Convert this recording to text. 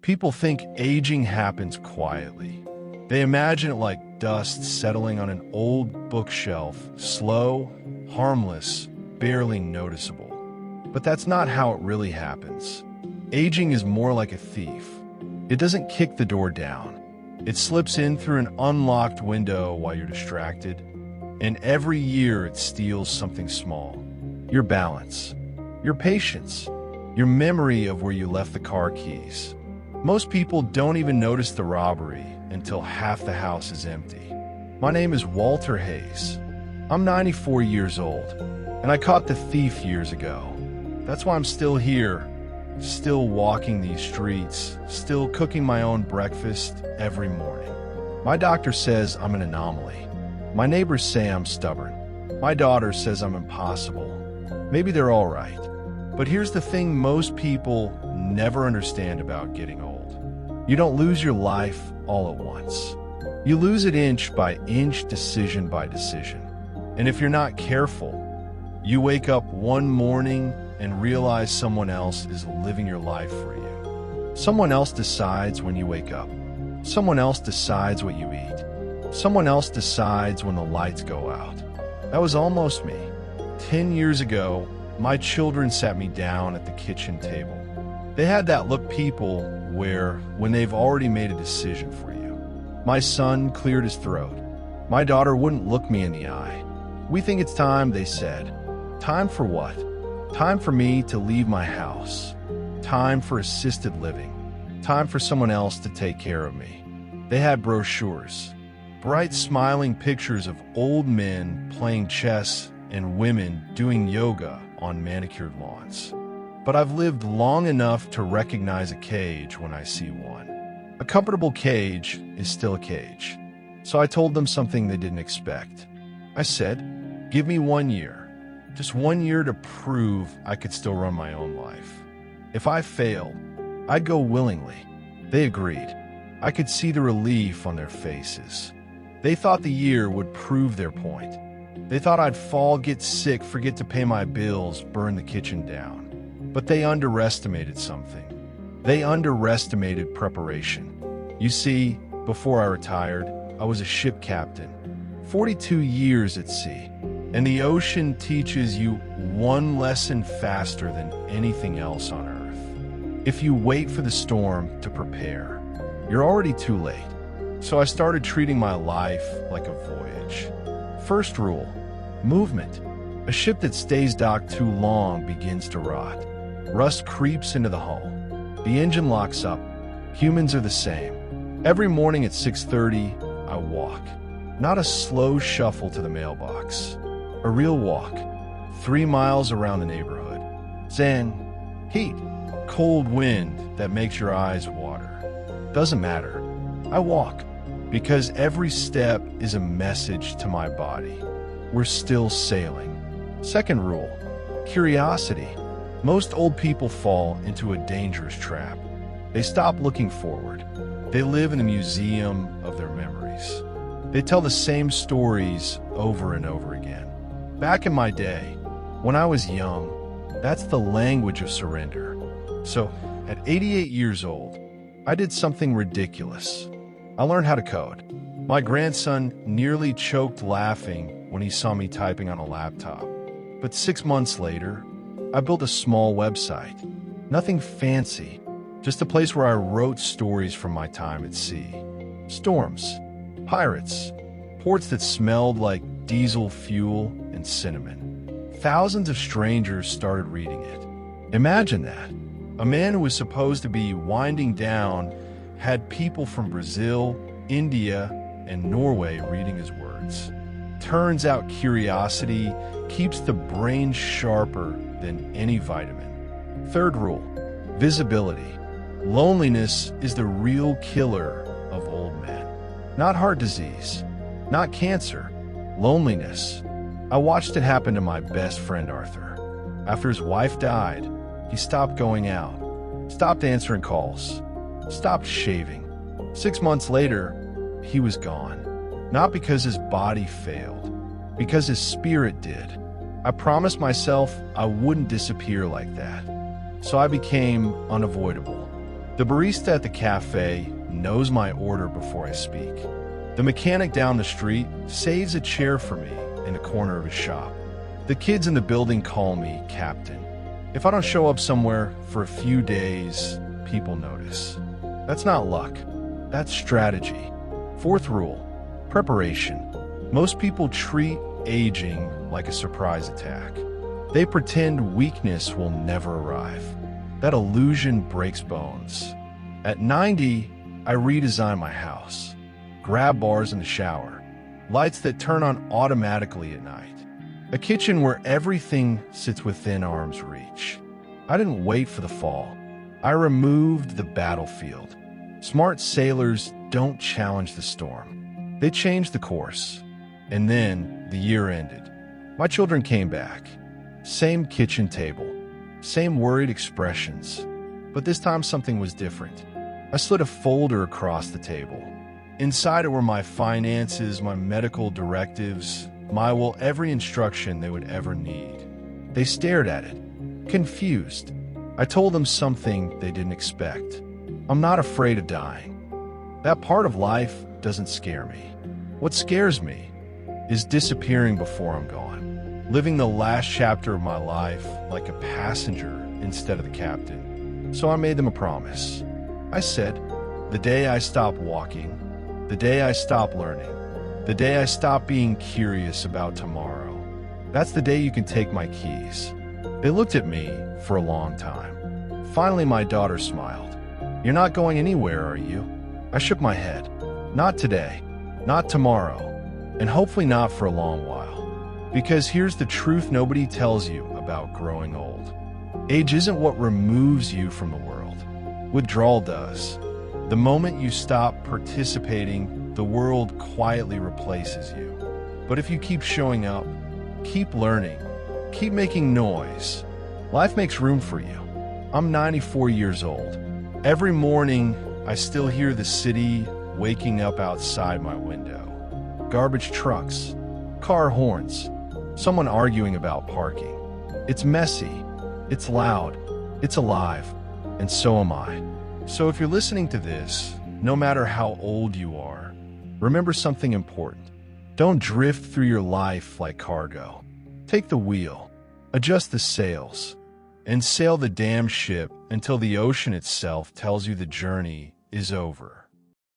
People think aging happens quietly. They imagine it like dust settling on an old bookshelf, slow, harmless, barely noticeable. But that's not how it really happens. Aging is more like a thief. It doesn't kick the door down. It slips in through an unlocked window while you're distracted, and every year it steals something small. Your balance, your patience, your memory of where you left the car keys. Most people don't even notice the robbery until half the house is empty. My name is Walter Hayes. I'm 94 years old, and I caught the thief years ago. That's why I'm still here, still walking these streets, still cooking my own breakfast every morning. My doctor says I'm an anomaly. My neighbors say I'm stubborn. My daughter says I'm impossible. Maybe they're all right. But here's the thing most people never understand about getting old. You don't lose your life all at once. You lose it inch by inch, decision by decision. And if you're not careful, you wake up one morning and realize someone else is living your life for you. Someone else decides when you wake up. Someone else decides what you eat. Someone else decides when the lights go out. That was almost me. 10 years ago, my children sat me down at the kitchen table. They had that look people wear when they've already made a decision for you. My son cleared his throat. My daughter wouldn't look me in the eye. We think it's time, they said. Time for what? Time for me to leave my house. Time for assisted living. Time for someone else to take care of me. They had brochures, bright smiling pictures of old men playing chess and women doing yoga on manicured lawns. But I've lived long enough to recognize a cage when I see one. A comfortable cage is still a cage. So I told them something they didn't expect. I said, give me 1 year. Just 1 year to prove I could still run my own life. If I failed, I'd go willingly. They agreed. I could see the relief on their faces. They thought the year would prove their point. They thought I'd fall, get sick, forget to pay my bills, burn the kitchen down. But they underestimated something. They underestimated preparation. You see, before I retired, I was a ship captain. 42 years at sea. And the ocean teaches you one lesson faster than anything else on earth. If you wait for the storm to prepare, you're already too late. So I started treating my life like a voyage. First rule, movement. A ship that stays docked too long begins to rot. Rust creeps into the hull. The engine locks up. Humans are the same. Every morning at 6:30, I walk. Not a slow shuffle to the mailbox. A real walk. 3 miles around the neighborhood. Zen, heat, cold wind that makes your eyes water. Doesn't matter. I walk because every step is a message to my body. We're still sailing. Second rule, curiosity. Most old people fall into a dangerous trap. They stop looking forward. They live in a museum of their memories. They tell the same stories over and over again. Back in my day, when I was young, that's the language of surrender. So, at 88 years old, I did something ridiculous. I learned how to code. My grandson nearly choked laughing when he saw me typing on a laptop. But 6 months later, I built a small website. Nothing fancy, just a place where I wrote stories from my time at sea. Storms, pirates, ports that smelled like diesel fuel and cinnamon. Thousands of strangers started reading it. Imagine that. A man who was supposed to be winding down had people from Brazil, India, and Norway reading his words. Turns out curiosity keeps the brain sharper than any vitamin. Third rule, visibility. Loneliness is the real killer of old men. Not heart disease, not cancer, loneliness. I watched it happen to my best friend Arthur. After his wife died, he stopped going out, stopped answering calls, stopped shaving. 6 months later, he was gone. Not because his body failed, because his spirit did. I promised myself I wouldn't disappear like that. So I became unavoidable. The barista at the cafe knows my order before I speak. The mechanic down the street saves a chair for me in the corner of his shop. The kids in the building call me Captain. If I don't show up somewhere for a few days, people notice. That's not luck. That's strategy. Fourth rule, preparation. Most people treat aging like a surprise attack. They pretend weakness will never arrive. That illusion breaks bones. At 90, I redesign my house. Grab bars in the shower. Lights that turn on automatically at night. A kitchen where everything sits within arm's reach. I didn't wait for the fall. I removed the battlefield. Smart sailors don't challenge the storm. They change the course. And then the year ended. My children came back. Same kitchen table. Same worried expressions. But this time something was different. I slid a folder across the table. Inside it were my finances, my medical directives, every instruction they would ever need. They stared at it, confused. I told them something they didn't expect. I'm not afraid of dying. That part of life doesn't scare me. What scares me is disappearing before I'm gone, living the last chapter of my life like a passenger instead of the captain. So I made them a promise. I said, the day I stop walking, the day I stop learning, the day I stop being curious about tomorrow, that's the day you can take my keys. They looked at me for a long time. Finally, my daughter smiled. You're not going anywhere, are you? I shook my head. Not today, not tomorrow, and hopefully not for a long while. Because here's the truth nobody tells you about growing old. Age isn't what removes you from the world. Withdrawal does. The moment you stop participating, the world quietly replaces you. But if you keep showing up, keep learning, keep making noise, life makes room for you. I'm 94 years old. Every morning, I still hear the city waking up outside my window. Garbage trucks, car horns, someone arguing about parking. It's messy, it's loud, it's alive, and so am I. So if you're listening to this, no matter how old you are, remember something important. Don't drift through your life like cargo. Take the wheel, adjust the sails, and sail the damn ship until the ocean itself tells you the journey is over.